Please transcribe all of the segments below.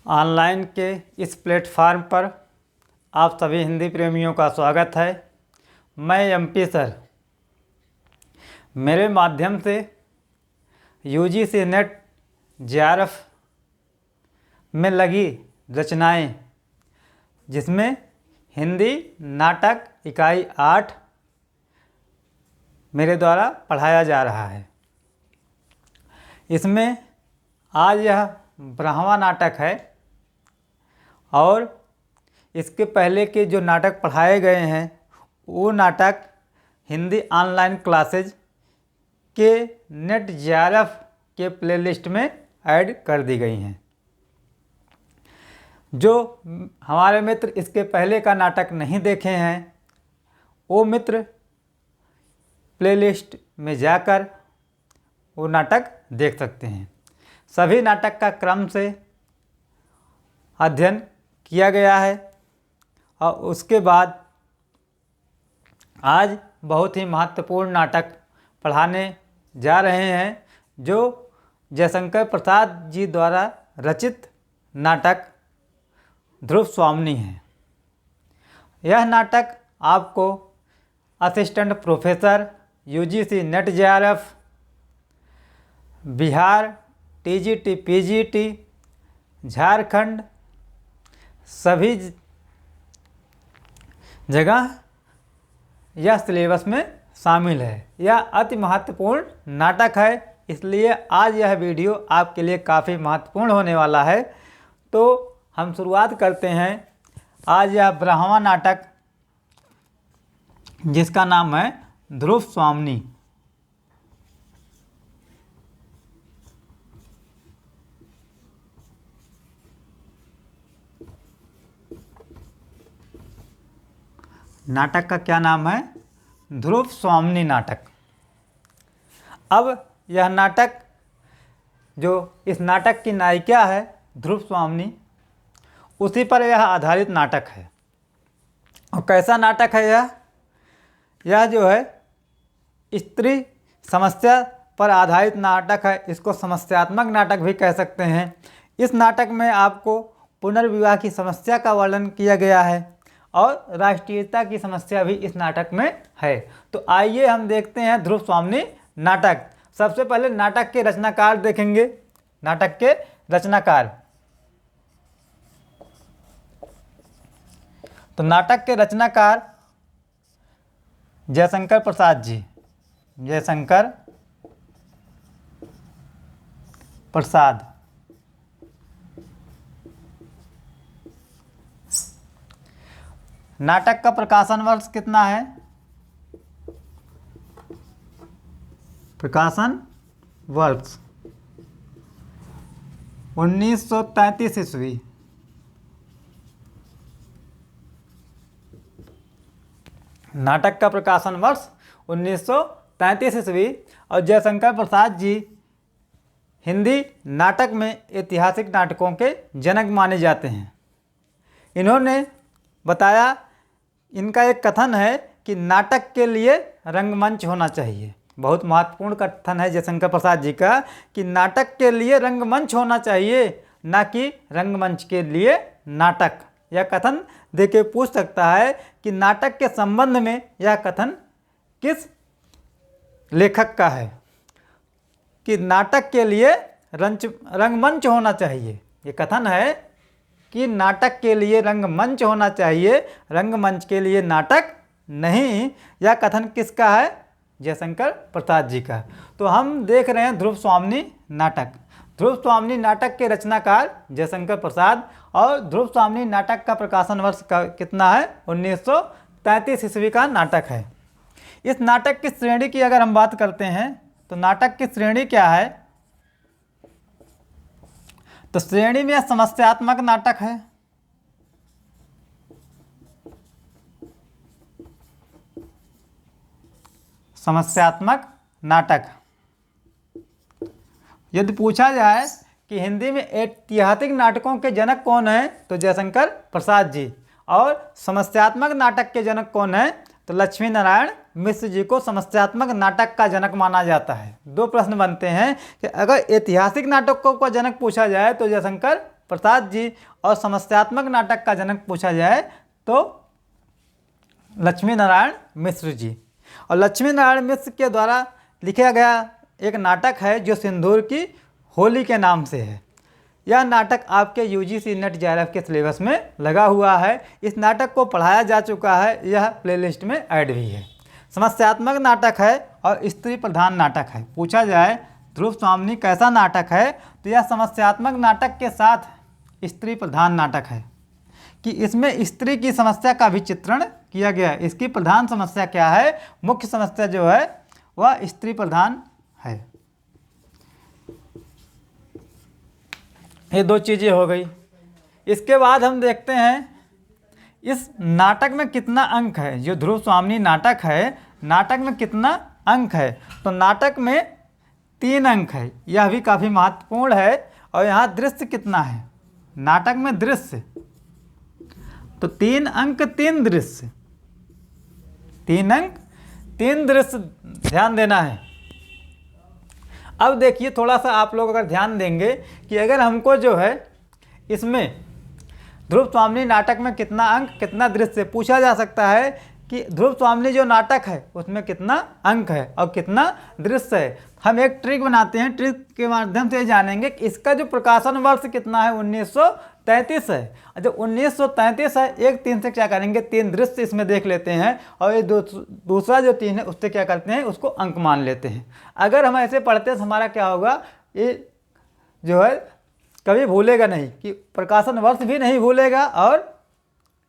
Online के इस platform पर आप सभी हिंदी प्रेमियों का स्वागत है। मैं एमपी सर, मेरे माध्यम से यूजीसी नेट जेआरएफ में लगी रचनाएं, जिसमें हिंदी नाटक इकाई 8 मेरे द्वारा पढ़ाया जा रहा है। इसमें आज यह 12वां नाटक है और इसके पहले के जो नाटक पढ़ाए गए हैं वो नाटक हिंदी ऑनलाइन क्लासेज के नेट जेआरएफ के प्लेलिस्ट में ऐड कर दी गई हैं। जो हमारे मित्र इसके पहले का नाटक नहीं देखे हैं वो मित्र प्लेलिस्ट में जाकर वो नाटक देख सकते हैं। सभी नाटक का क्रम से अध्ययन किया गया है और उसके बाद आज बहुत ही महत्वपूर्ण नाटक पढ़ाने जा रहे हैं, जो जयशंकर प्रसाद जी द्वारा रचित नाटक ध्रुव स्वामिनी है। यह नाटक आपको assistant professor UGC net JRF, Bihar TGT PGT, Jharkhand सभी जगह यह सिलेबस में शामिल है। यह अति महत्वपूर्ण नाटक है, इसलिए आज यह वीडियो आपके लिए काफ़ी महत्वपूर्ण होने वाला है। तो हम शुरुआत करते हैं। आज यह 12वां नाटक, जिसका नाम है ध्रुव स्वामिनी। नाटक का क्या नाम है? ध्रुव स्वामिनी नाटक। अब यह नाटक, जो इस नाटक की नायिका है ध्रुव स्वामिनी, उसी पर यह आधारित नाटक है। और कैसा नाटक है यह? यह जो है स्त्री समस्या पर आधारित नाटक है। इसको समस्यात्मक नाटक भी कह सकते हैं। इस नाटक में आपको पुनर्विवाह की समस्या का वर्णन किया गया है और राष्ट्रीयता की समस्या भी इस नाटक में है। तो आइए हम देखते हैं ध्रुव स्वामिनी नाटक। सबसे पहले नाटक के रचनाकार देखेंगे। नाटक के रचनाकार, तो नाटक के रचनाकार जयशंकर प्रसाद जी। जयशंकर प्रसाद। नाटक का प्रकाशन वर्ष कितना है? प्रकाशन वर्ष 1933 ईस्वी। नाटक का प्रकाशन वर्ष 1933 ईस्वी। और जयशंकर प्रसाद जी हिंदी नाटक में ऐतिहासिक नाटकों के जनक माने जाते हैं। इन्होंने बताया, इनका एक कथन है कि नाटक के लिए रंगमंच होना चाहिए। बहुत महत्वपूर्ण कथन है जयशंकर प्रसाद जी का कि नाटक के लिए रंगमंच होना चाहिए, ना कि रंगमंच के लिए नाटक। यह कथन देके पूछ सकता है कि नाटक के संबंध में यह कथन किस लेखक का है, कि नाटक के लिए रंगमंच होना चाहिए। ये कथन है कि नाटक के लिए रंगमंच होना चाहिए, रंगमंच के लिए नाटक नहीं। यह कथन किसका है? जयशंकर प्रसाद जी का। तो हम देख रहे हैं ध्रुव स्वामिनी नाटक। ध्रुव स्वामिनी नाटक के रचनाकार जयशंकर प्रसाद, और ध्रुव स्वामिनी नाटक का प्रकाशन वर्ष का कितना है? 1933 ईस्वी का नाटक है। इस नाटक की श्रेणी की अगर हम बात करते हैं तो नाटक की श्रेणी क्या है? तो श्रेणी में समस्यात्मक नाटक है। समस्यात्मक नाटक। यदि पूछा जाए कि हिंदी में ऐतिहासिक नाटकों के जनक कौन हैं, तो जयशंकर प्रसाद जी। और समस्यात्मक नाटक के जनक कौन हैं? तो लक्ष्मी नारायण मिश्र जी को समस्यात्मक नाटक का जनक माना जाता है। दो प्रश्न बनते हैं कि अगर ऐतिहासिक नाटकों का जनक पूछा जाए तो जयशंकर प्रसाद जी, और समस्यात्मक नाटक का जनक पूछा जाए तो लक्ष्मी नारायण मिश्र जी। और लक्ष्मी नारायण मिश्र के द्वारा लिखा गया एक नाटक है जो सिंदूर की होली के नाम से है। यह नाटक आपके यूजीसी नेट जेआरएफ के सिलेबस में लगा हुआ है। इस नाटक को पढ़ाया जा चुका है, यह प्लेलिस्ट में ऐड भी है। समस्यात्मक नाटक है और स्त्री प्रधान नाटक है। पूछा जाए ध्रुव स्वामिनी कैसा नाटक है, तो यह समस्यात्मक नाटक के साथ स्त्री प्रधान नाटक है कि इसमें स्त्री की समस्या का भी चित्रण किया गया है। इसकी प्रधान समस्या क्या है, मुख्य समस्या जो है वह स्त्री प्रधान है। ये दो चीज़ें हो गई। इसके बाद हम देखते हैं इस नाटक में कितना अंक है। जो ध्रुव स्वामिनी नाटक है, नाटक में कितना अंक है, तो नाटक में 3 अंक है। यह भी काफ़ी महत्वपूर्ण है। और यहाँ दृश्य कितना है, नाटक में दृश्य तो 3 अंक 3 दृश्य, 3 अंक 3 दृश्य ध्यान देना है। अब देखिए थोड़ा सा आप लोग अगर ध्यान देंगे कि अगर हमको जो है इसमें ध्रुव स्वामिनी नाटक में कितना अंक कितना दृश्य पूछा जा सकता है कि ध्रुव स्वामिनी जो नाटक है उसमें कितना अंक है और कितना दृश्य है। हम एक ट्रिक बनाते हैं, ट्रिक के माध्यम से जानेंगे कि इसका जो प्रकाशन वर्ष कितना है, 1933 है। जब 1933 है, 1-3 से क्या करेंगे, 3 दृश्य इसमें देख लेते हैं और ये दूसरा जो 3 है उससे क्या करते हैं, उसको अंक मान लेते हैं। अगर हम ऐसे पढ़ते हैं तो हमारा क्या होगा, ये जो है कभी भूलेगा नहीं कि प्रकाशन वर्ष भी नहीं भूलेगा और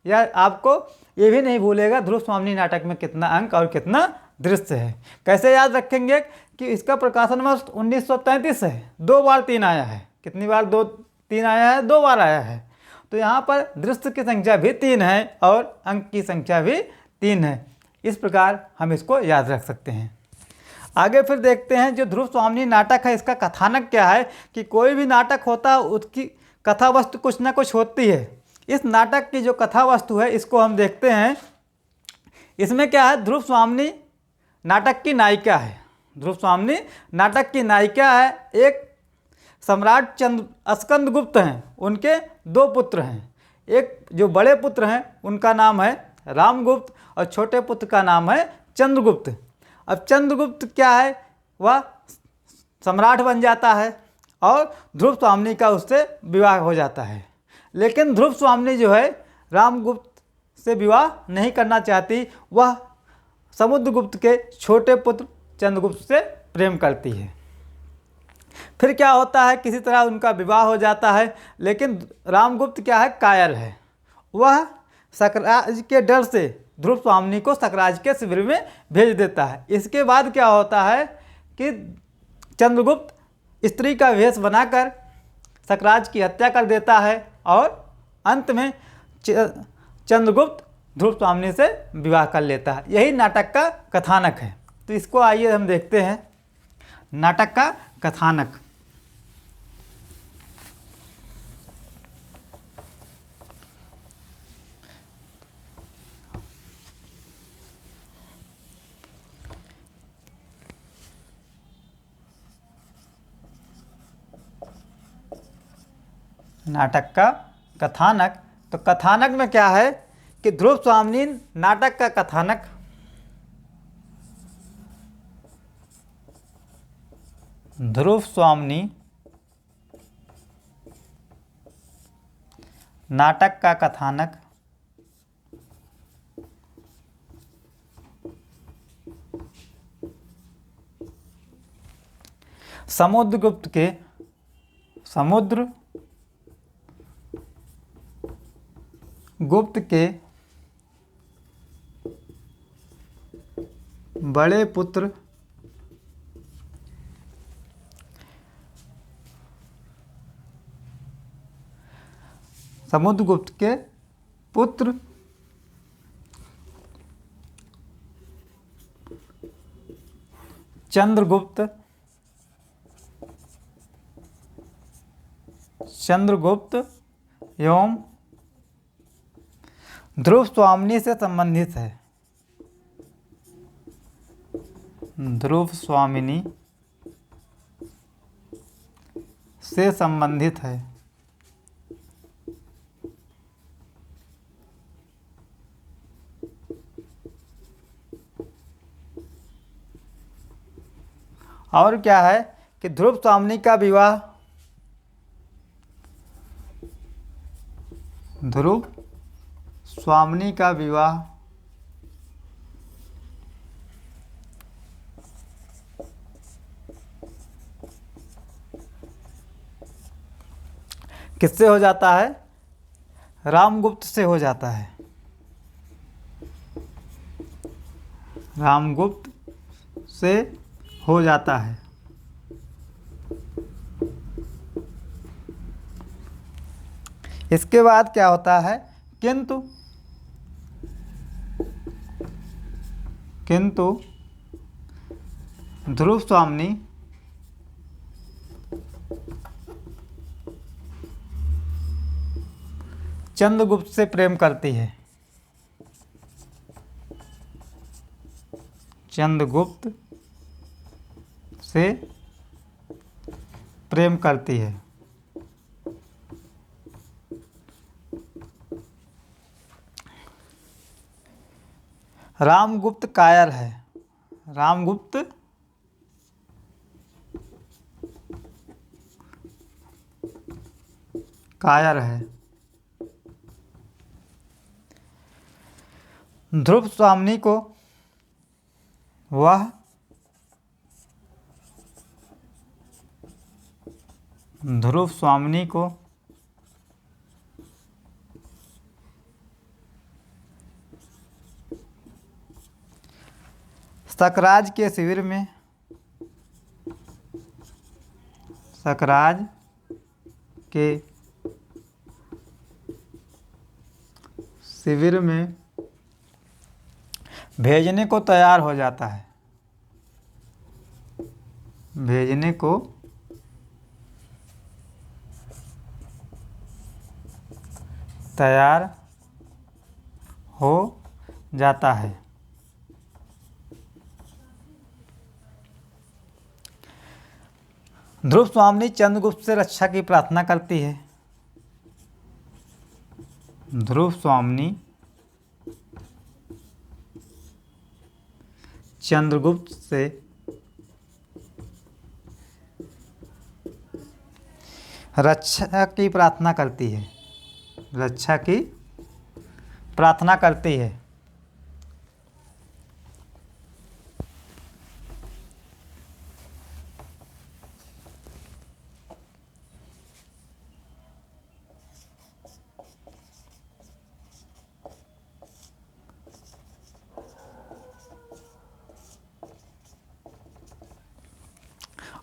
या आपको ये भी नहीं भूलेगा ध्रुव स्वामिनी नाटक में कितना अंक और कितना दृश्य है। कैसे याद रखेंगे कि इसका प्रकाशन वर्ष 1933 है, 2 बार 3 आया है। कितनी बार 3 आया है, 2 बार आया है। तो यहाँ पर दृश्य की संख्या भी 3 है और अंक की संख्या भी 3 है। इस प्रकार हम इसको याद रख सकते हैं। आगे फिर देखते हैं जो ध्रुव स्वामिनी नाटक है इसका कथानक क्या है कि कोई भी नाटक होता है उसकी कथा वस्तु कुछ ना कुछ होती है। इस नाटक की जो कथा वस्तु है इसको हम देखते हैं। इसमें क्या है, ध्रुव स्वामिनी नाटक की नायिका है। ध्रुव स्वामिनी नाटक की नायिका है। एक सम्राट स्कंदगुप्त हैं, उनके 2 पुत्र हैं। एक जो बड़े पुत्र हैं उनका नाम है रामगुप्त और छोटे पुत्र का नाम है चंद्रगुप्त। अब चंद्रगुप्त क्या है, वह सम्राट बन जाता है और ध्रुव स्वामिनी का उससे विवाह हो जाता है। लेकिन ध्रुव स्वामिनी जो है रामगुप्त से विवाह नहीं करना चाहती, वह समुद्रगुप्त के छोटे पुत्र चंद्रगुप्त से प्रेम करती है। फिर क्या होता है, किसी तरह उनका विवाह हो जाता है। लेकिन रामगुप्त क्या है, कायर है। वह सकराज के डर से ध्रुव स्वामिनी को सकराज के शिविर में भेज देता है। इसके बाद क्या होता है कि चंद्रगुप्त स्त्री का वेश बनाकर सकराज की हत्या कर देता है और अंत में चंद्रगुप्त ध्रुव स्वामिनी से विवाह कर लेता है। यही नाटक का कथानक है। तो इसको आइए हम देखते हैं, नाटक का कथानक। नाटक का कथानक, तो कथानक में क्या है कि ध्रुव स्वामिनी नाटक का कथानक ध्रुव स्वामिनी नाटक का कथानक समुद्रगुप्त के बड़े पुत्र समुद्रगुप्त के पुत्र चंद्रगुप्त एवं ध्रुव स्वामिनी से संबंधित है। ध्रुव स्वामिनी से संबंधित है। और क्या है कि ध्रुव स्वामिनी का विवाह ध्रुव स्वामिनी का विवाह किससे हो जाता है? रामगुप्त से हो जाता है। रामगुप्त से हो जाता है। इसके बाद क्या होता है? किंतु ध्रुव स्वामिनी चंद्रगुप्त से प्रेम करती है। चंद्रगुप्त से प्रेम करती है। रामगुप्त कायर है। रामगुप्त कायर है। ध्रुव स्वामिनी को वह ध्रुव स्वामिनी को सकराज के शिविर में सकराज के शिविर में भेजने को तैयार हो जाता है। भेजने को तैयार हो जाता है। ध्रुव स्वामिनी चंद्रगुप्त से रक्षा की प्रार्थना करती है। ध्रुव स्वामिनी चंद्रगुप्त से रक्षा की प्रार्थना करती है। रक्षा की प्रार्थना करती है।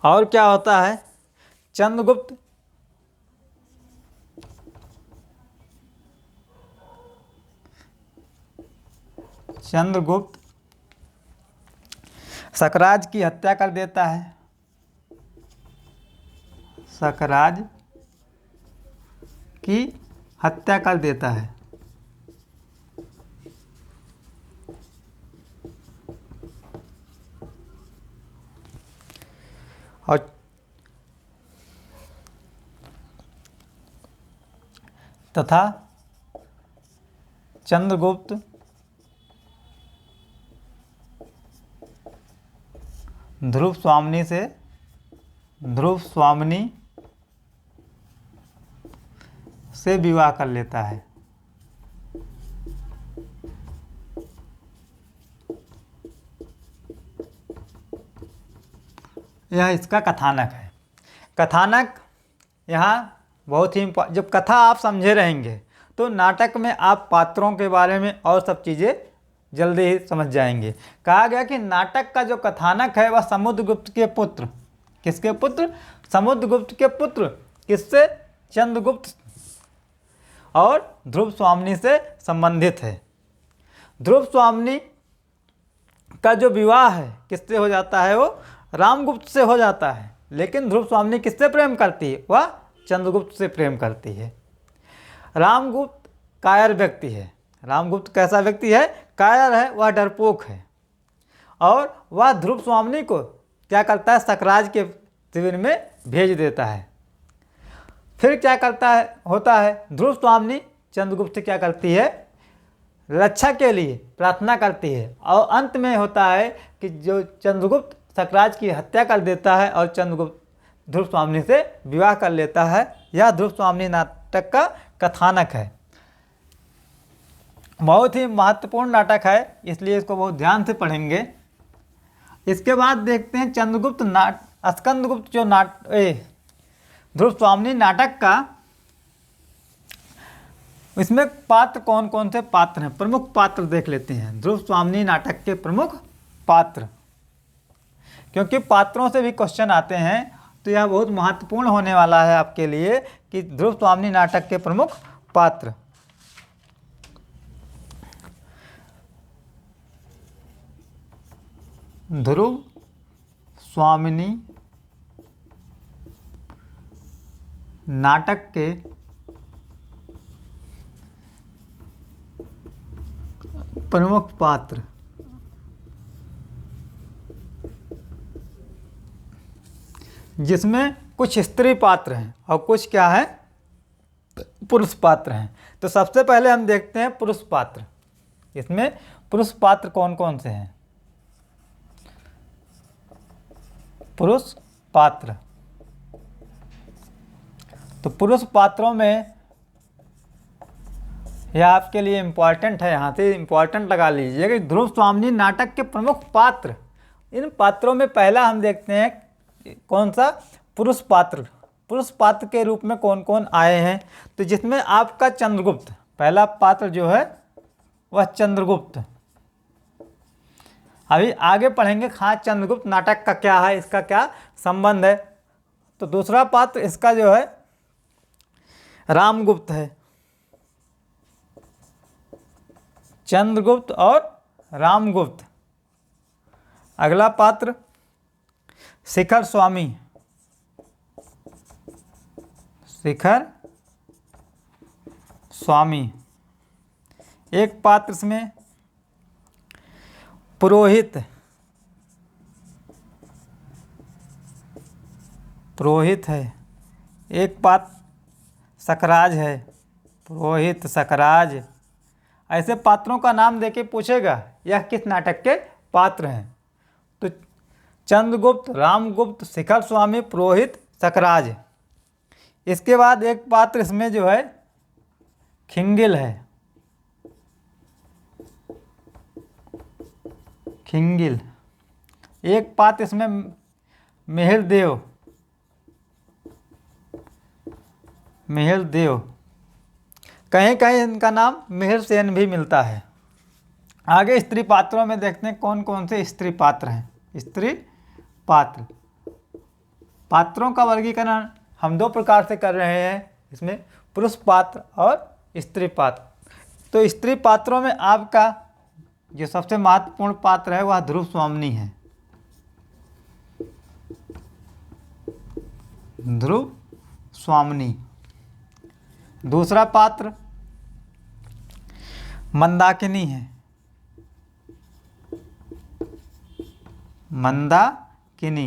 और क्या होता है? चंद्रगुप्त सकराज की हत्या कर देता है। सकराज की हत्या कर देता है। और तथा चंद्रगुप्त ध्रुव स्वामिनी से विवाह कर लेता है। यह इसका कथानक है। कथानक यहाँ बहुत ही जब कथा आप समझे रहेंगे तो नाटक में आप पात्रों के बारे में और सब चीज़ें जल्दी ही समझ जाएंगे। कहा गया कि नाटक का जो कथानक है वह समुद्रगुप्त के पुत्र, किसके पुत्र? समुद्रगुप्त के पुत्र। किससे? चंद्रगुप्त और ध्रुव स्वामिनी से संबंधित है। ध्रुव स्वामिनी का जो विवाह है किससे हो जाता है? वो रामगुप्त से हो जाता है। लेकिन ध्रुव स्वामिनी किससे प्रेम करती है? वह चंद्रगुप्त से प्रेम करती है। रामगुप्त कायर व्यक्ति है। रामगुप्त कैसा व्यक्ति है? कायर है, वह डरपोक है। और वह ध्रुव स्वामिनी को क्या करता है? सकराज के शिविर में भेज देता है। फिर क्या करता है? होता है ध्रुव स्वामिनी चंद्रगुप्त से क्या करती है? रक्षा के लिए प्रार्थना करती है। और अंत में होता है कि जो चंद्रगुप्त सकराज की हत्या कर देता है और चंद्रगुप्त ध्रुव स्वामिनी से विवाह कर लेता है। यह ध्रुव स्वामिनी नाटक का कथानक है। बहुत ही महत्वपूर्ण नाटक है, इसलिए इसको बहुत ध्यान से पढ़ेंगे। इसके बाद देखते हैं स्कंदगुप्त जो ध्रुव स्वामिनी नाटक का, इसमें पात्र कौन कौन से पात्र हैं, प्रमुख पात्र देख लेते हैं। ध्रुव स्वामिनी नाटक के प्रमुख पात्र, क्योंकि पात्रों से भी क्वेश्चन आते हैं तो यह बहुत महत्वपूर्ण होने वाला है आपके लिए कि ध्रुव स्वामिनी नाटक के प्रमुख पात्र। ध्रुव स्वामिनी नाटक के प्रमुख पात्र, जिसमें कुछ स्त्री पात्र हैं और कुछ क्या है, पुरुष पात्र हैं। तो सबसे पहले हम देखते हैं पुरुष पात्र। इसमें पुरुष पात्र कौन कौन से हैं? पुरुष पात्र, तो पुरुष पात्रों में यह आपके लिए इम्पॉर्टेंट है, यहाँ से इम्पॉर्टेंट लगा लीजिए कि ध्रुव स्वामिनी नाटक के प्रमुख पात्र। इन पात्रों में पहला हम देखते हैं कौन सा, पुरुष पात्र। पुरुष पात्र के रूप में कौन कौन आए हैं, तो जिसमें आपका चंद्रगुप्त, पहला पात्र जो है वह चंद्रगुप्त। अभी आगे पढ़ेंगे हाँ चंद्रगुप्त नाटक का क्या है, इसका क्या संबंध है। तो दूसरा पात्र इसका जो है रामगुप्त है। चंद्रगुप्त और रामगुप्त। अगला पात्र शिखर स्वामी, शिखर स्वामी। एक पात्र इसमें पुरोहित, पुरोहित है। एक पात्र सकराज है, पुरोहित सकराज। ऐसे पात्रों का नाम देके पूछेगा यह किस नाटक के पात्र हैं। तो चंद्रगुप्त, रामगुप्त, शिखर स्वामी, पुरोहित, सकराज। इसके बाद एक पात्र इसमें जो है खिंगिल है, खिंगिल। एक पात्र इसमें मिहिरदेव, मिहिरदेव। कहीं कहीं इनका नाम मिहिरसेन भी मिलता है। आगे स्त्री पात्रों में देखते हैं कौन कौन से स्त्री पात्र हैं। स्त्री पात्र, पात्रों का वर्गीकरण हम दो प्रकार से कर रहे हैं, इसमें पुरुष पात्र और स्त्री पात्र। तो स्त्री पात्रों में आपका जो सबसे महत्वपूर्ण पात्र है वह ध्रुव स्वामिनी है। ध्रुव स्वामिनी। दूसरा पात्र मंदाकिनी है, मंदाकिनी।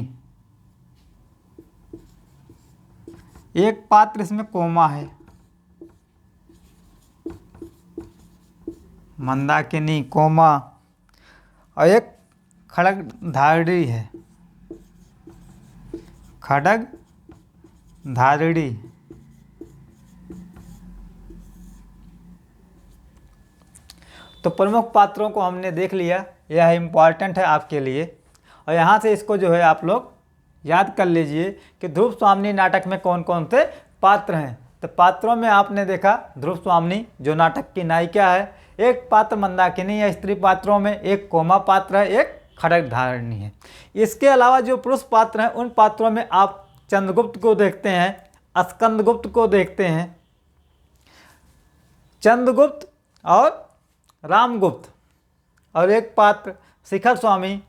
एक पात्र इसमें कोमा है, मंदाकिनी, कोमा। और एक खड्गधारिणी है, खड्गधारिणी। तो प्रमुख पात्रों को हमने देख लिया, यह इम्पॉर्टेंट है आपके लिए। और यहाँ से इसको जो है आप लोग याद कर लीजिए कि ध्रुव स्वामिनी नाटक में कौन कौन से पात्र हैं। तो पात्रों में आपने देखा ध्रुव स्वामिनी जो नाटक की नायिका है, एक पात्र मंदाकिनी या स्त्री पात्रों में एक कोमा पात्र है, एक खड्गधारिणी है। इसके अलावा जो पुरुष पात्र हैं उन पात्रों में आप चंद्रगुप्त को देखते हैं, स्कंदगुप्त को देखते हैं, चंद्रगुप्त और रामगुप्त। और एक पात्र शिखर स्वामी,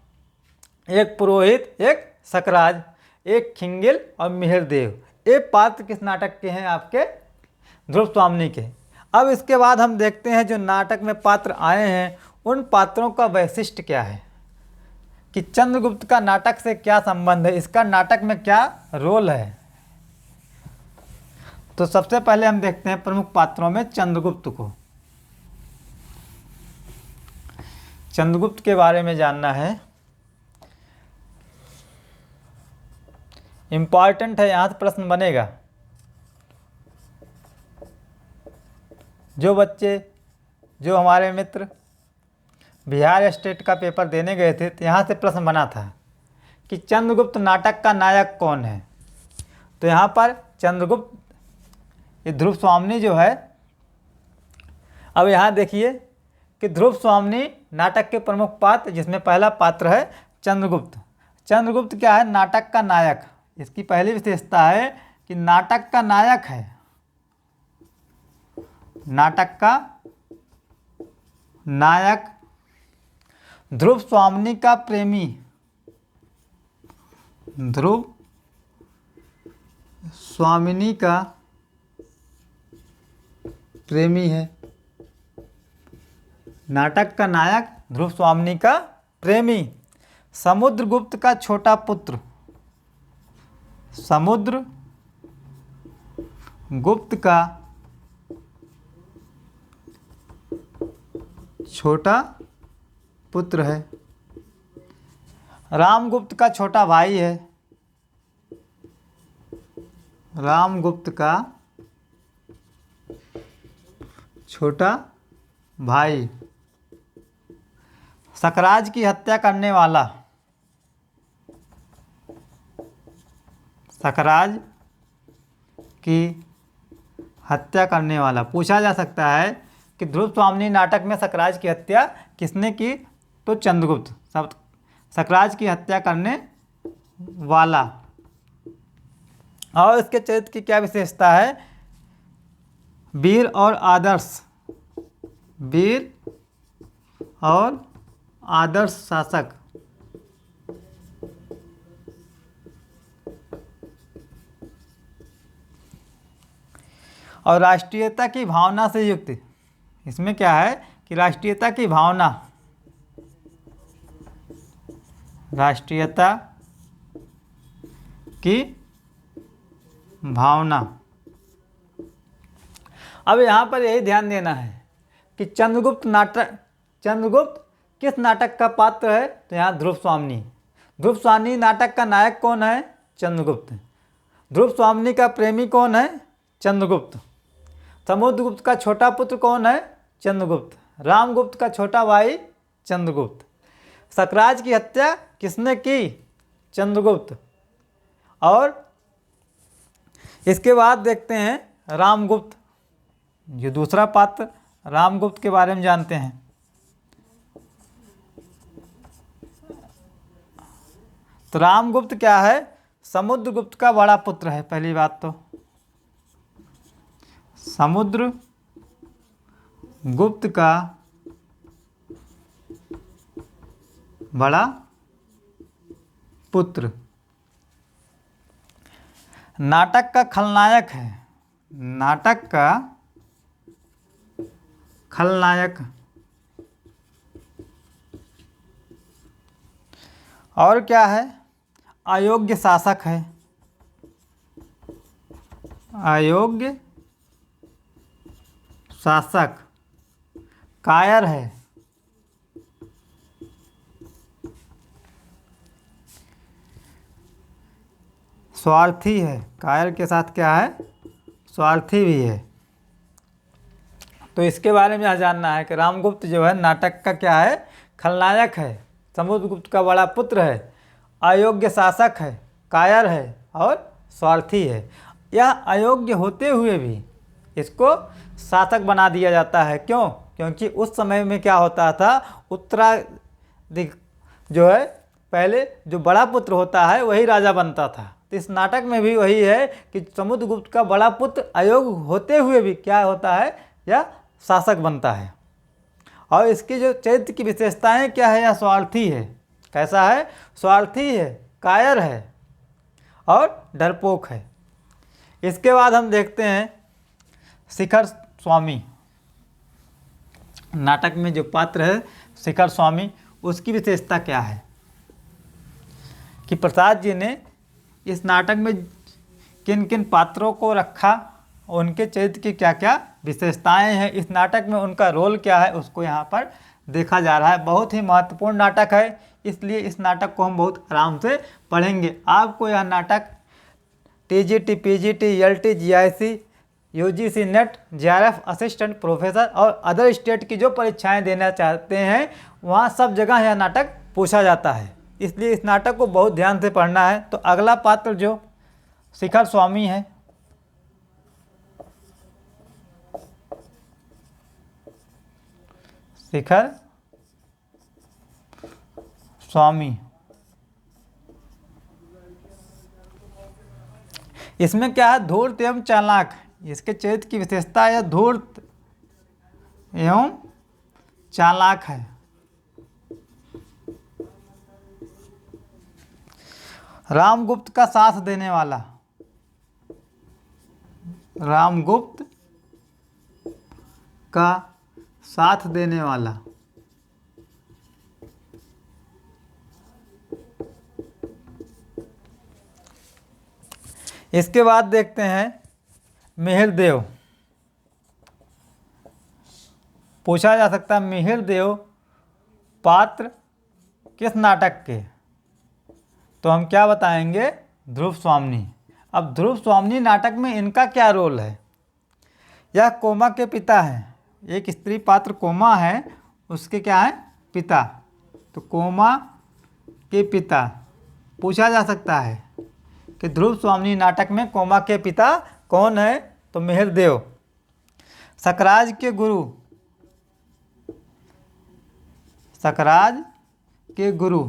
एक पुरोहित, एक सकराज, एक खिंगिल और मिहिरदेव। ये पात्र किस नाटक के हैं? आपके ध्रुव स्वामिनी के। अब इसके बाद हम देखते हैं जो नाटक में पात्र आए हैं उन पात्रों का वैशिष्ट्य क्या है, कि चंद्रगुप्त का नाटक से क्या संबंध है, इसका नाटक में क्या रोल है। तो सबसे पहले हम देखते हैं प्रमुख पात्रों में चंद्रगुप्त को। चंद्रगुप्त के बारे में जानना है। इम्पॉर्टेंट है, यहाँ से प्रश्न बनेगा। जो बच्चे, जो हमारे मित्र बिहार स्टेट का पेपर देने गए थे, तो यहाँ से प्रश्न बना था कि चंद्रगुप्त नाटक का नायक कौन है। तो यहाँ पर चंद्रगुप्त, ये ध्रुव स्वामिनी जो है, अब यहाँ देखिए कि ध्रुव स्वामिनी नाटक के प्रमुख पात्र, जिसमें पहला पात्र है चंद्रगुप्त। चंद्रगुप्त क्या है? नाटक का नायक। इसकी पहली विशेषता है कि नाटक का नायक है, नाटक का नायक, ध्रुव स्वामिनी का प्रेमी, ध्रुव स्वामिनी का प्रेमी है। नाटक का नायक ध्रुव स्वामिनी का प्रेमी। समुद्रगुप्त का छोटा पुत्र, समुद्रगुप्त का छोटा पुत्र है। रामगुप्त का छोटा भाई है, रामगुप्त का छोटा भाई। सकराज की हत्या करने वाला, सकराज की हत्या करने वाला। पूछा जा सकता है कि ध्रुव स्वामिनी नाटक में सकराज की हत्या किसने की? तो चंद्रगुप्त, सकराज की हत्या करने वाला। और इसके चरित्र की क्या विशेषता है? वीर और आदर्श, वीर और आदर्श शासक। और राष्ट्रीयता की भावना से युक्त। इसमें क्या है कि राष्ट्रीयता की भावना, राष्ट्रीयता की भावना। अब यहाँ पर यही ध्यान देना है कि चंद्रगुप्त किस नाटक का पात्र है? तो यहाँ ध्रुव स्वामिनी। ध्रुव स्वामिनी नाटक का नायक कौन है? चंद्रगुप्त। ध्रुव स्वामिनी का प्रेमी कौन है? चंद्रगुप्त। समुद्रगुप्त का छोटा पुत्र कौन है? चंद्रगुप्त। रामगुप्त का छोटा भाई चंद्रगुप्त। सकराज की हत्या किसने की? चंद्रगुप्त। और इसके बाद देखते हैं रामगुप्त, जो दूसरा पात्र, रामगुप्त के बारे में जानते हैं। तो रामगुप्त क्या है? समुद्रगुप्त का बड़ा पुत्र है। पहली बात तो समुद्रगुप्त का बड़ा पुत्र। नाटक का खलनायक है, नाटक का खलनायक। और क्या है? अयोग्य शासक है, अयोग्य शासक। कायर है, स्वार्थी है। कायर के साथ क्या है? स्वार्थी भी है। तो इसके बारे में यह जानना है कि रामगुप्त जो है नाटक का क्या है? खलनायक है, समुद्रगुप्त का बड़ा पुत्र है, अयोग्य शासक है, कायर है और स्वार्थी है। यह अयोग्य होते हुए भी इसको शासक बना दिया जाता है। क्यों? क्योंकि उस समय में क्या होता था, उत्तराधिक जो है, पहले जो बड़ा पुत्र होता है वही राजा बनता था। तो इस नाटक में भी वही है कि समुद्रगुप्त का बड़ा पुत्र अयोग्य होते हुए भी क्या होता है? यह शासक बनता है। और इसकी जो चरित्र की विशेषताएं क्या है? यह स्वार्थी है। कैसा है? स्वार्थी है, कायर है और डरपोक है। इसके बाद हम देखते हैं शिखर स्वामी। नाटक में जो पात्र है शिखर स्वामी, उसकी विशेषता क्या है कि प्रसाद जी ने इस नाटक में किन किन पात्रों को रखा, उनके चरित्र की क्या क्या विशेषताएं हैं, इस नाटक में उनका रोल क्या है, उसको यहाँ पर देखा जा रहा है। बहुत ही महत्वपूर्ण नाटक है, इसलिए इस नाटक को हम बहुत आराम से पढ़ेंगे। आपको यह नाटक TGT, PGT, LT, GIC, UGC net, JRF assistant professor और अदर स्टेट की जो परीक्षाएं देना चाहते हैं वहाँ सब जगह यह नाटक पूछा जाता है, इसलिए इस नाटक को बहुत ध्यान से पढ़ना है। तो अगला पात्र जो शिखर स्वामी है, शिखर स्वामी, इसमें क्या है, धूर्त एवं चालाक। इसके चरित्र की विशेषता है धूर्त एवं चालाक है। रामगुप्त का साथ देने वाला, रामगुप्त का साथ देने वाला। इसके बाद देखते हैं मिहिर देव। पूछा जा सकता है मिहिर देव पात्र किस नाटक के, तो हम क्या बताएंगे, ध्रुव स्वामिनी। अब ध्रुव स्वामिनी नाटक में इनका क्या रोल है, यह कोमा के पिता हैं, एक स्त्री पात्र कोमा है, उसके क्या है, पिता। तो कोमा के पिता पूछा जा सकता है कि ध्रुव स्वामिनी नाटक में कोमा के पिता कौन है, तो मिहिर देव। सकराज के गुरु, सकराज के गुरु,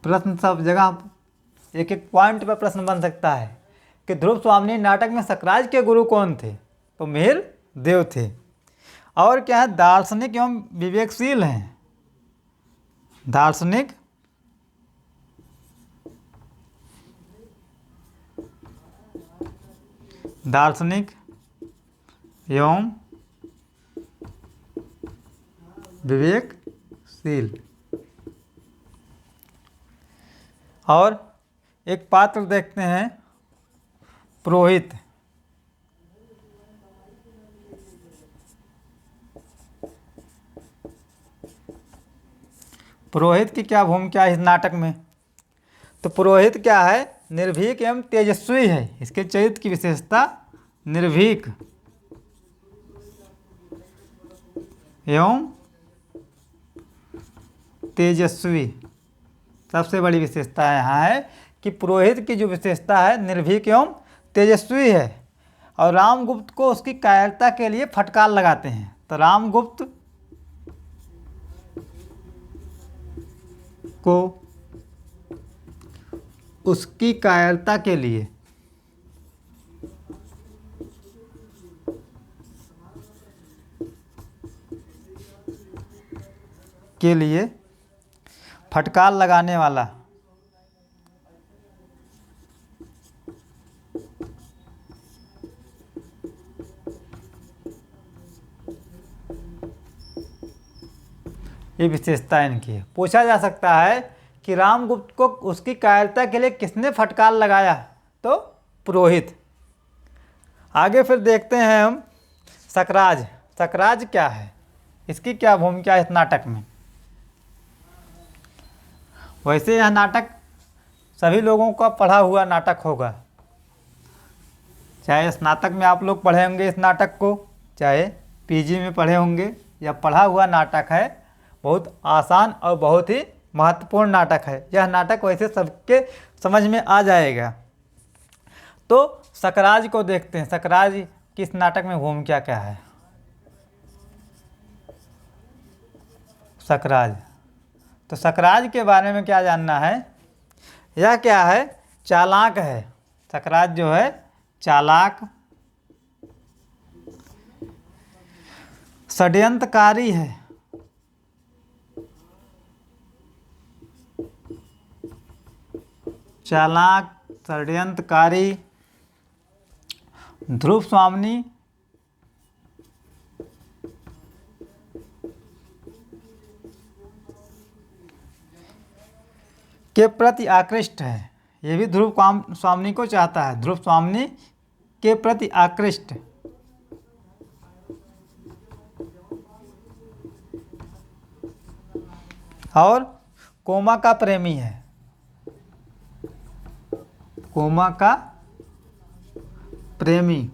प्रश्न सब जगह एक एक पॉइंट पर प्रश्न बन सकता है कि ध्रुव स्वामिनी नाटक में सकराज के गुरु कौन थे, तो मिहिर देव थे। और क्या है, दार्शनिक एवं विवेकशील हैं, दार्शनिक दार्शनिक एवं विवेकशील। और एक पात्र देखते हैं पुरोहित। पुरोहित की क्या भूमिका है इस नाटक में, तो पुरोहित क्या है, निर्भीक एवं तेजस्वी है। इसके चरित्र की विशेषता निर्भीक एवं तेजस्वी। सबसे बड़ी विशेषता यहाँ है कि पुरोहित की जो विशेषता है निर्भीक एवं तेजस्वी है, और रामगुप्त को उसकी कायरता के लिए फटकार लगाते हैं। तो रामगुप्त को उसकी कायरता के लिए फटकार लगाने वाला ये विशेषता इनकी है। पूछा जा सकता है कि रामगुप्त को उसकी कायरता के लिए किसने फटकार लगाया, तो पुरोहित। आगे फिर देखते हैं हम सकराज। सकराज क्या है, इसकी क्या भूमिका है इस नाटक में। वैसे यह नाटक सभी लोगों का पढ़ा हुआ नाटक होगा, चाहे स्नातक में आप लोग पढ़े होंगे इस नाटक को, चाहे पीजी में पढ़े होंगे, यह पढ़ा हुआ नाटक है। बहुत आसान और बहुत ही महत्वपूर्ण नाटक है। यह नाटक वैसे सबके समझ में आ जाएगा। तो सकराज को देखते हैं, सकराज की इस नाटक में भूमिका क्या है। सकराज, तो सकराज के बारे में क्या जानना है, यह क्या है, चालाक है। सकराज जो है चालाक, षड्यंत्रकारी है, चालाक षड्यंत्रकारी। ध्रुव स्वामिनी के प्रति आकृष्ट है, ये भी ध्रुव स्वामिनी को चाहता है, ध्रुव स्वामिनी के प्रति आकृष्ट। और कोमा का प्रेमी है, कोमा का प्रेमी।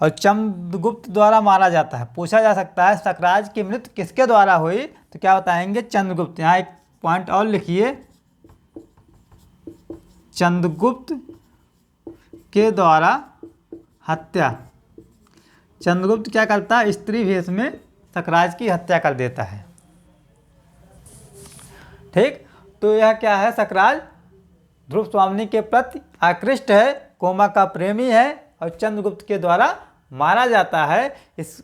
और चंद्रगुप्त द्वारा मारा जाता है। पूछा जा सकता है सकराज की मृत्यु किसके द्वारा हुई, तो क्या बताएंगे, चंद्रगुप्त। यहाँ एक पॉइंट और लिखिए, चंद्रगुप्त के द्वारा हत्या। चंद्रगुप्त क्या करता है, स्त्री वेश में सकराज की हत्या कर देता है। ठीक, तो यह क्या है, सकराज ध्रुव स्वामिनी के प्रति आकृष्ट है, कोमा का प्रेमी है और चंद्रगुप्त के द्वारा मारा जाता है।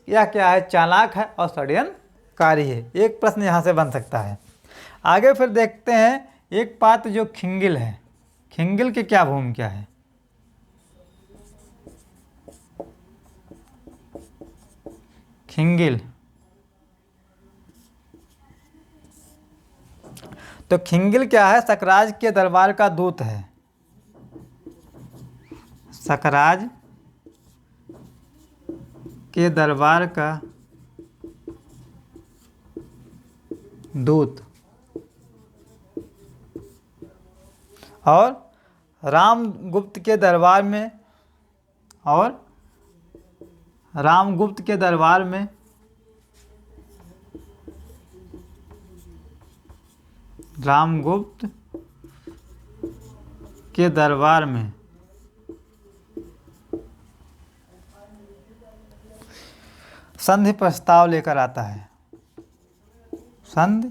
यह क्या है, चालाक है और षड्यंत्रकारी है। एक प्रश्न यहाँ से बन सकता है। आगे फिर देखते हैं एक पात्र जो खिंगिल है। खिंगिल की क्या भूमिका है। खिंगिल, तो खिंगिल क्या है, सकराज के दरबार का दूत है। सकराज के दरबार का दूत और रामगुप्त के दरबार में, और रामगुप्त के दरबार में रामगुप्त के दरबार में संधि प्रस्ताव लेकर आता है। संधि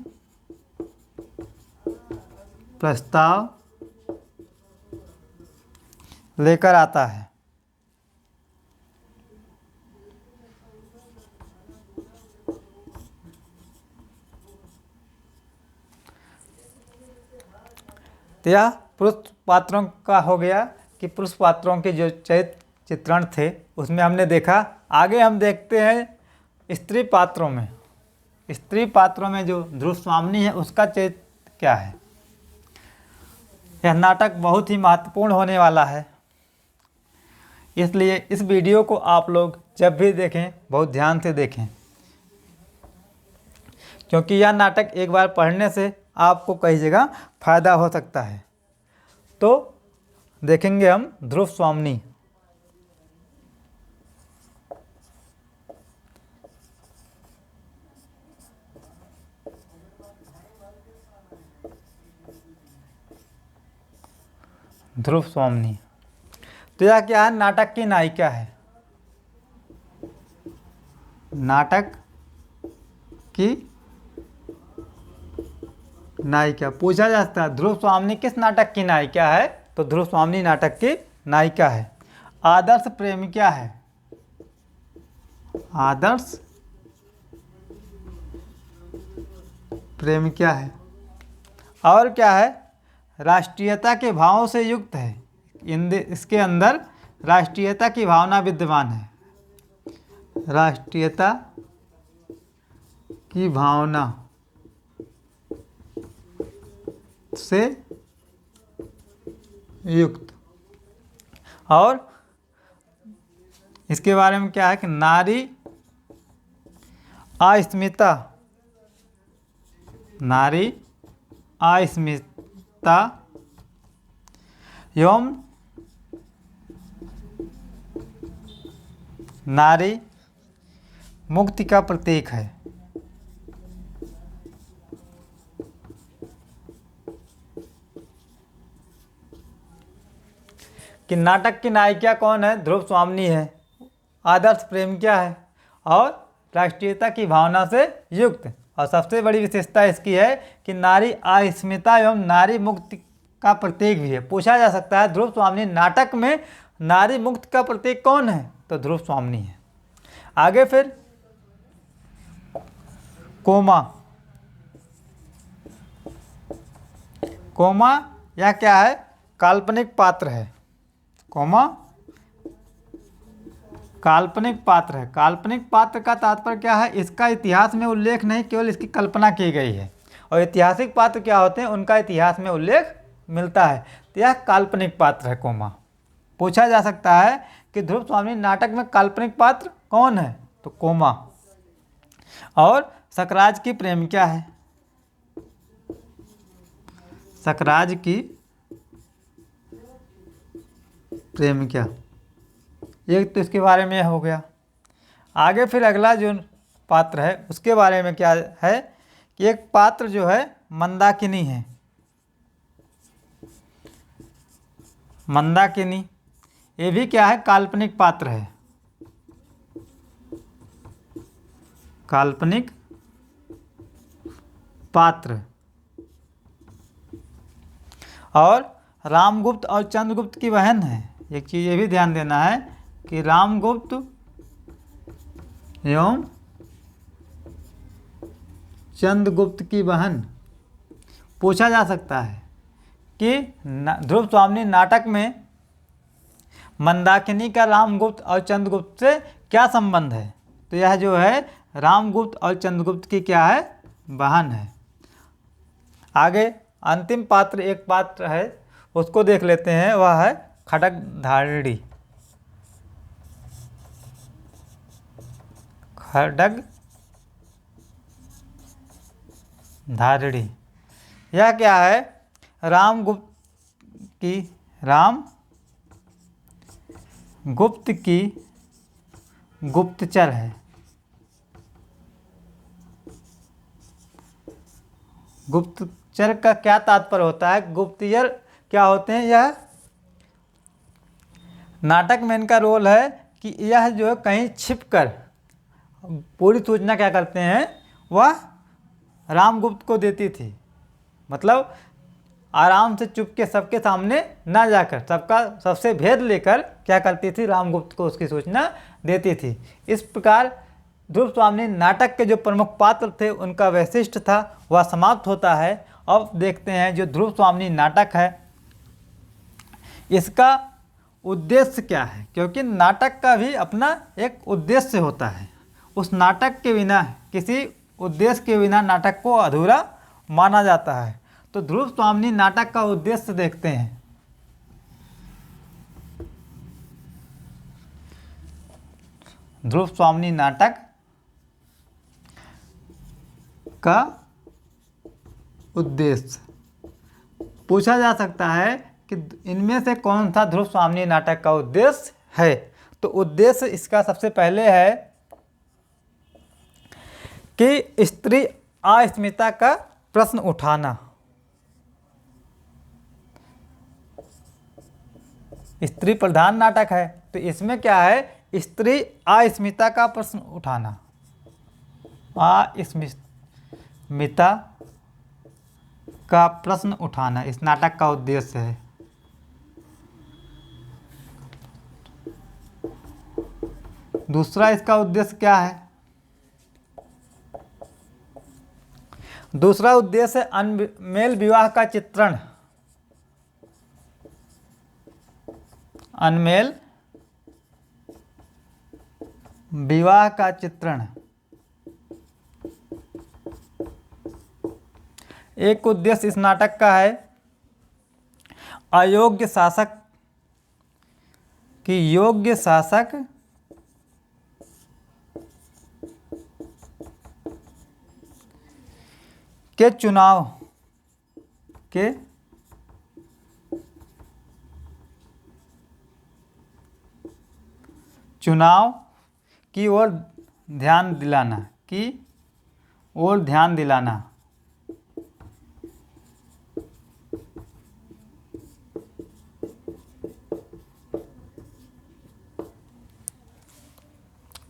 प्रस्ताव लेकर आता है। तो यह पुरुष पात्रों का हो गया कि पुरुष पात्रों के जो चरित्र चित्रण थे उसमें हमने देखा। आगे हम देखते हैं स्त्री पात्रों में। स्त्री पात्रों में जो ध्रुव स्वामिनी है उसका चरित्र क्या है। यह नाटक बहुत ही महत्वपूर्ण होने वाला है, इसलिए इस वीडियो को आप लोग जब भी देखें बहुत ध्यान से देखें, क्योंकि यह नाटक एक बार पढ़ने से आपको कई जगह फायदा हो सकता है। तो देखेंगे हम ध्रुव स्वामिनी। ध्रुव स्वामिनी, तो यह क्या है, नाटक की नायिका है। नाटक की नायिका। पूछा जा सकता है ध्रुव स्वामिनी किस नाटक की नायिका है, तो ध्रुव स्वामिनी नाटक की नायिका है। आदर्श प्रेमिका है। आदर्श प्रेमिका है। और क्या है, राष्ट्रीयता के भावों से युक्त है। इसके अंदर राष्ट्रीयता की भावना विद्यमान है। राष्ट्रीयता की भावना से युक्त। और इसके बारे में क्या है कि नारी अस्मिता, नारी अस्मिता एवं नारी मुक्ति का प्रतीक है। कि नाटक की नायिका कौन है, ध्रुव स्वामिनी है। आदर्श प्रेमिका है और राष्ट्रीयता की भावना से युक्त। और सबसे बड़ी विशेषता इसकी है कि नारी अस्मिता एवं नारी मुक्ति का प्रतीक भी है। पूछा जा सकता है ध्रुव स्वामिनी नाटक में नारी मुक्ति का प्रतीक कौन है, तो ध्रुव स्वामिनी है। आगे फिर कोमा। कोमा यह क्या है, काल्पनिक पात्र है। कोमा काल्पनिक पात्र है। काल्पनिक पात्र का तात्पर्य क्या है, इसका इतिहास में उल्लेख नहीं, केवल इसकी कल्पना की गई है। और ऐतिहासिक पात्र क्या होते हैं, उनका इतिहास में उल्लेख मिलता है। तो यह काल्पनिक पात्र है कोमा। पूछा जा सकता है कि ध्रुव स्वामिनी नाटक में काल्पनिक पात्र कौन है, तो कोमा। और सकराज की प्रेमिका है। सकराज की प्रेमिका। एक तो इसके बारे में हो गया। आगे फिर अगला जो पात्र है उसके बारे में क्या है कि एक पात्र जो है मंदाकिनी है। मंदाकिनी ये भी क्या है, काल्पनिक पात्र है। काल्पनिक पात्र। और रामगुप्त और चंद्रगुप्त की बहन है। एक चीज़ ये भी ध्यान देना है कि रामगुप्त एवं चंद्रगुप्त की बहन। पूछा जा सकता है कि ध्रुव स्वामी नाटक में मंदाकिनी का रामगुप्त और चंद्रगुप्त से क्या संबंध है। तो यह जो है रामगुप्त और चंद्रगुप्त की क्या है, बहन है। आगे अंतिम पात्र एक पात्र है उसको देख लेते हैं, वह है खड्गधारिणी। खड्गधारिणी यह क्या है, रामगुप्त की गुप्तचर है। गुप्तचर का क्या तात्पर्य होता है, गुप्तचर क्या होते हैं, यह नाटक में इनका रोल है कि यह जो है कहीं छिपकर पूरी सूचना क्या करते हैं, वह रामगुप्त को देती थी। मतलब आराम से चुप के सबके सामने ना जाकर सबसे भेद लेकर क्या करती थी, रामगुप्त को उसकी सूचना देती थी। इस प्रकार ध्रुव स्वामी नाटक के जो प्रमुख पात्र थे उनका वैशिष्ट था वह समाप्त होता है। अब देखते हैं जो ध्रुव स्वामी नाटक है इसका उद्देश्य क्या है, क्योंकि नाटक का भी अपना एक उद्देश्य होता है। उस नाटक के बिना, किसी उद्देश्य के बिना नाटक को अधूरा माना जाता है। तो ध्रुव स्वामी नाटक का उद्देश्य देखते हैं। ध्रुव स्वामी नाटक का उद्देश्य पूछा जा सकता है कि इनमें से कौन सा ध्रुव स्वामी नाटक का उद्देश्य है। तो उद्देश्य इसका सबसे पहले है कि स्त्री अस्मिता का प्रश्न उठाना। स्त्री प्रधान नाटक है तो इसमें क्या है, स्त्री अस्मिता का प्रश्न उठाना। अस्मिता का प्रश्न उठाना इस नाटक का उद्देश्य है। दूसरा इसका उद्देश्य क्या है, दूसरा उद्देश्य अनमेल विवाह का चित्रण। अनमेल विवाह का चित्रण। एक उद्देश्य इस नाटक का है अयोग्य शासक की योग्य शासक के चुनाव की ओर ध्यान दिलाना।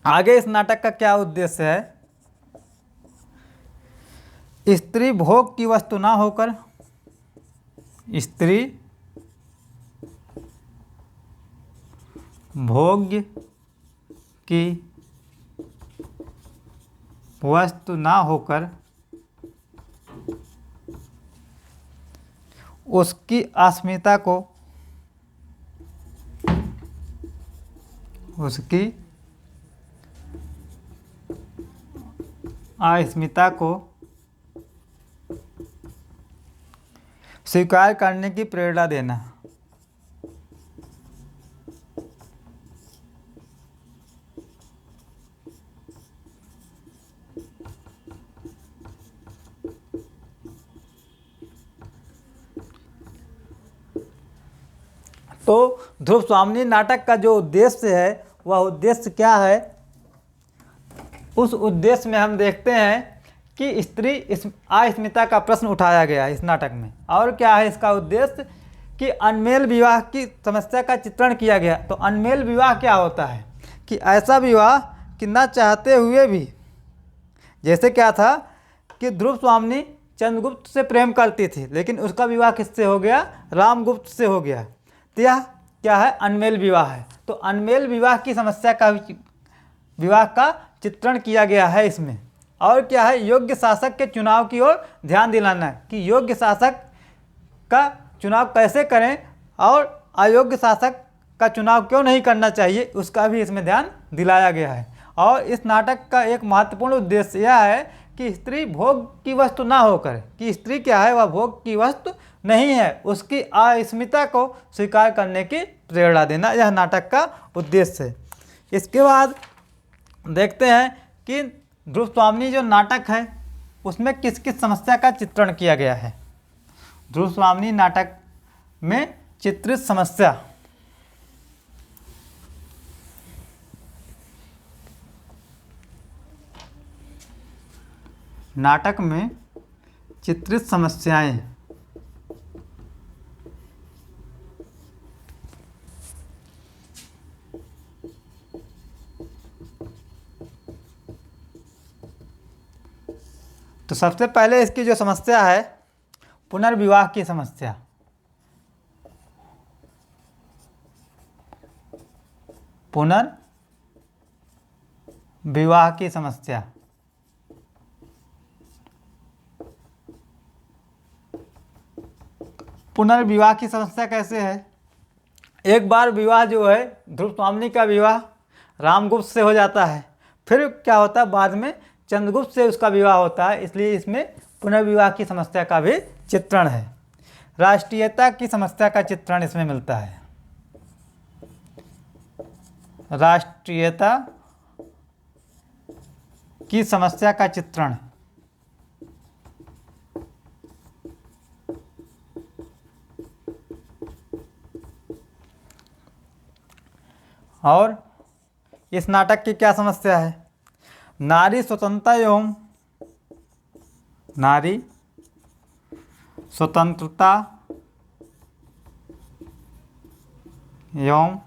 आगे इस नाटक का क्या उद्देश्य है, स्त्री भोग की वस्तु ना होकर, स्त्री भोग्य की वस्तु ना होकर उसकी अस्मिता को स्वीकार करने की प्रेरणा देना। तो ध्रुव स्वामिनी नाटक का जो उद्देश्य है वह उद्देश्य क्या है? उस उद्देश्य में हम देखते हैं कि स्त्री अस्मिता का प्रश्न उठाया गया है इस नाटक में। और क्या है इसका उद्देश्य? कि अनमेल विवाह की समस्या का चित्रण किया गया। तो अनमेल विवाह क्या होता है? कि ऐसा विवाह कि ना चाहते हुए भी, जैसे क्या था कि ध्रुव स्वामिनी चंद्रगुप्त से प्रेम करती थी, लेकिन उसका विवाह किससे हो गया? रामगुप्त से हो गया। तो यह क्या है? अनमेल विवाह है। तो अनमेल विवाह की समस्या का विवाह का चित्रण किया गया है इसमें। और क्या है? योग्य शासक के चुनाव की ओर ध्यान दिलाना है कि योग्य शासक का चुनाव कैसे करें और अयोग्य शासक का चुनाव क्यों नहीं करना चाहिए, उसका भी इसमें ध्यान दिलाया गया है। और इस नाटक का एक महत्वपूर्ण उद्देश्य यह है कि स्त्री भोग की वस्तु ना होकर, कि स्त्री क्या है? वह भोग की वस्तु नहीं है, उसकी अस्मिता को स्वीकार करने की प्रेरणा देना, यह नाटक का उद्देश्य है। इसके बाद देखते हैं कि ध्रुव स्वामिनी जो नाटक है उसमें किस किस समस्या का चित्रण किया गया है। ध्रुव स्वामिनी नाटक में चित्रित समस्या, नाटक में चित्रित समस्याएं। तो सबसे पहले इसकी जो समस्या है पुनर्विवाह की समस्या। पुनर्विवाह की समस्या। पुनर्विवाह की समस्या कैसे है? एक बार विवाह जो है ध्रुव स्वामिनी का विवाह रामगुप्त से हो जाता है, फिर क्या होता है? बाद में चंद्रगुप्त से उसका विवाह होता है, इसलिए इसमें पुनर्विवाह की समस्या का भी चित्रण है। राष्ट्रीयता की समस्या का चित्रण इसमें मिलता है। राष्ट्रीयता की समस्या का चित्रण। और इस नाटक की क्या समस्या है? नारी स्वतंत्रता एवं नारी स्वतंत्रता एवं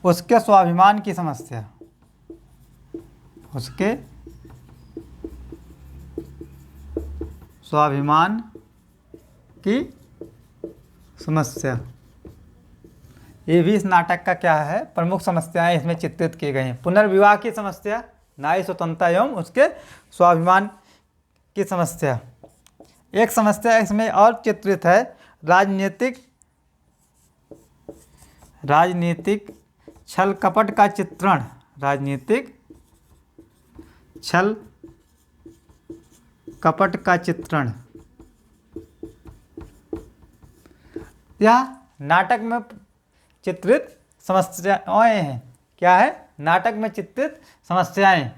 उसके स्वाभिमान की समस्या। उसके स्वाभिमान की समस्या, ये भी इस नाटक का क्या है? प्रमुख समस्याएं इसमें चित्रित की गई हैं। पुनर्विवाह की समस्या, नारी स्वतंत्रता एवं उसके स्वाभिमान की समस्या। एक समस्या इसमें और चित्रित है, राजनीतिक छल कपट का चित्रण। राजनीतिक छल कपट का चित्रण। यह नाटक में चित्रित समस्याएं हैं। क्या है? नाटक में चित्रित समस्याएं।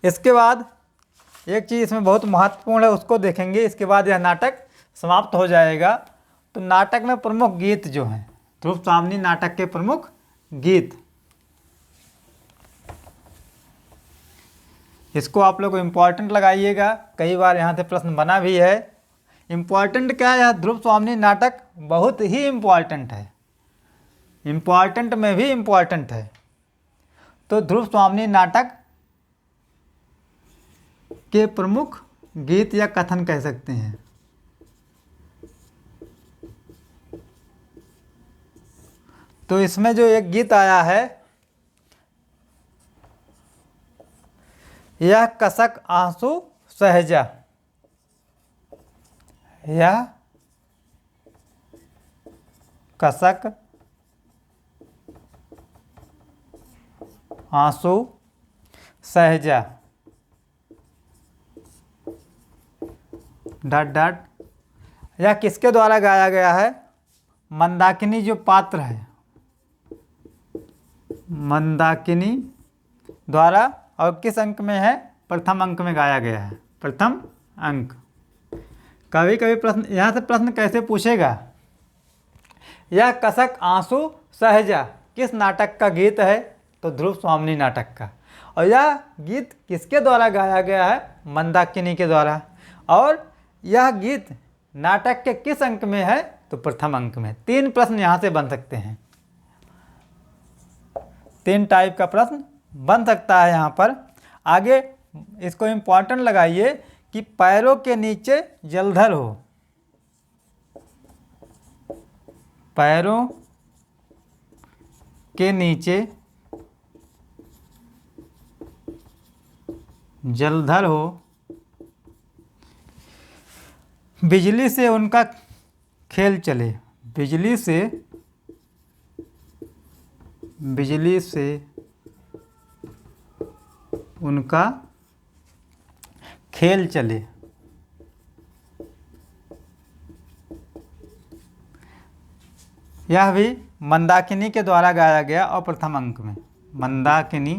इसके बाद एक चीज़ इसमें बहुत महत्वपूर्ण है, उसको देखेंगे, इसके बाद यह नाटक समाप्त हो जाएगा। तो नाटक में प्रमुख गीत जो हैं, ध्रुव स्वामिनी नाटक के प्रमुख गीत, इसको आप लोग इम्पॉर्टेंट लगाइएगा, कई बार यहाँ से प्रश्न बना भी है। इम्पॉर्टेंट क्या है? यह ध्रुव स्वामिनी नाटक बहुत ही इम्पॉर्टेंट है, इम्पॉर्टेंट में भी इम्पॉर्टेंट है। तो ध्रुव स्वामिनी नाटक के प्रमुख गीत या कथन कह सकते हैं। तो इसमें जो एक गीत आया है, यह कसक आंसू सहजा, यह कसक आंसू सहजा, डट डट, यह किसके द्वारा गाया गया है? मंदाकिनी जो पात्र है, मंदाकिनी द्वारा। और किस अंक में है? प्रथम अंक में गाया गया है, प्रथम अंक। कभी कभी प्रश्न यहाँ से प्रश्न कैसे पूछेगा? यह कसक आंसू सहजा किस नाटक का गीत है? तो ध्रुव स्वामिनी नाटक का। और यह गीत किसके द्वारा गाया गया है? मंदाकिनी के द्वारा। और यह गीत नाटक के किस अंक में है? तो प्रथम अंक में। 3 प्रश्न यहाँ से बन सकते हैं, 3 टाइप का प्रश्न बन सकता है यहाँ पर। आगे इसको इम्पॉर्टेंट लगाइए कि पैरों के नीचे जलधर हो, पैरों के नीचे जलधर हो, बिजली से उनका खेल चले, बिजली से उनका खेल चले। यह भी मंदाकिनी के द्वारा गाया गया और प्रथम अंक में। मंदाकिनी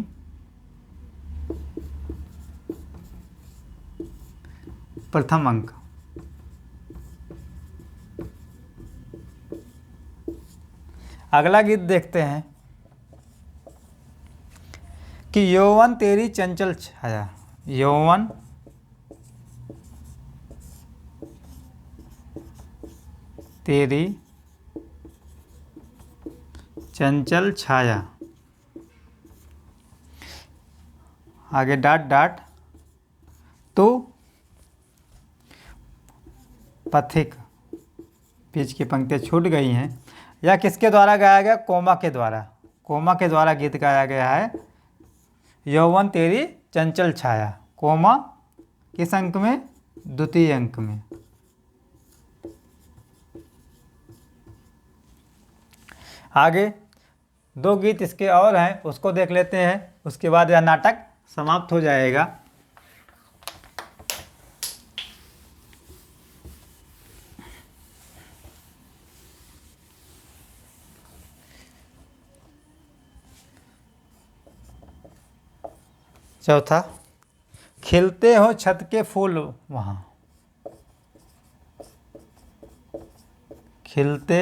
प्रथम अंक। अगला गीत देखते हैं कि यौवन तेरी चंचल छाया, यौवन तेरी चंचल छाया। आगे डाट डाट तो पथिक, बीच की पंक्तियाँ छूट गई हैं। यह किसके द्वारा गाया गया? कोमा के द्वारा। कोमा के द्वारा गीत गाया गया है यौवन तेरी चंचल छाया। कोमा किस अंक में? द्वितीय अंक में। आगे 2 गीत इसके और हैं, उसको देख लेते हैं, उसके बाद यह नाटक समाप्त हो जाएगा। चौथा, खिलते हो छत के फूल वहाँ, खिलते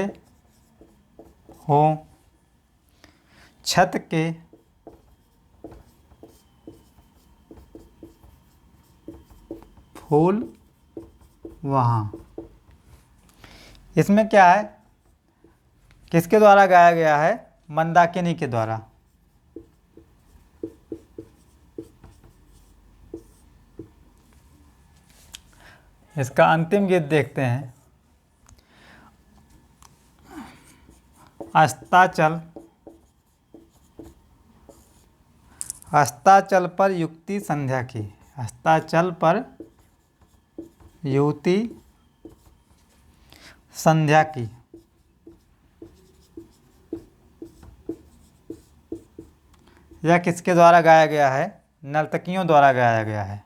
हो छत के फूल वहाँ। इसमें क्या है? किसके द्वारा गाया गया है? मंदाकिनी के द्वारा। इसका अंतिम गीत देखते हैं। अस्ताचल, अस्ताचल पर युक्ति संध्या की, अस्ताचल पर युवती संध्या की। यह किसके द्वारा गाया गया है? नर्तकियों द्वारा गाया गया है।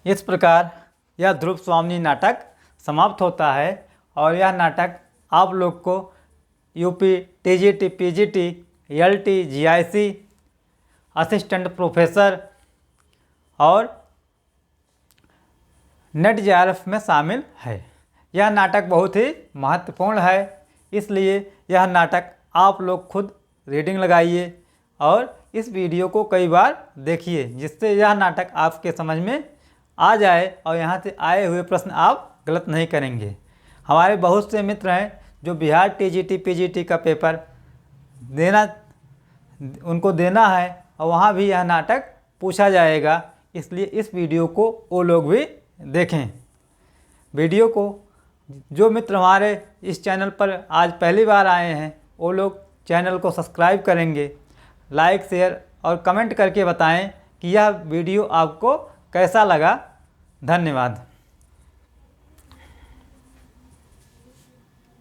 इस प्रकार यह ध्रुव स्वामिनी नाटक समाप्त होता है। और यह नाटक आप लोग को UP TGT, PGT, LT, GIC, assistant professor और नेट जेआरएफ में शामिल है। यह नाटक बहुत ही महत्वपूर्ण है, इसलिए यह नाटक आप लोग खुद रीडिंग लगाइए और इस वीडियो को कई बार देखिए, जिससे यह नाटक आपके समझ में आ जाए और यहाँ से आए हुए प्रश्न आप गलत नहीं करेंगे। हमारे बहुत से मित्र हैं जो बिहार टीजीटी, पीजीटी का पेपर उनको देना है और वहाँ भी यह नाटक पूछा जाएगा, इसलिए इस वीडियो को वो लोग भी देखें। वीडियो को जो मित्र हमारे इस चैनल पर आज पहली बार आए हैं वो लोग चैनल को सब्सक्राइब करेंगे, लाइक, शेयर और कमेंट करके बताएं कि यह वीडियो आपको कैसा लगा। धन्यवाद।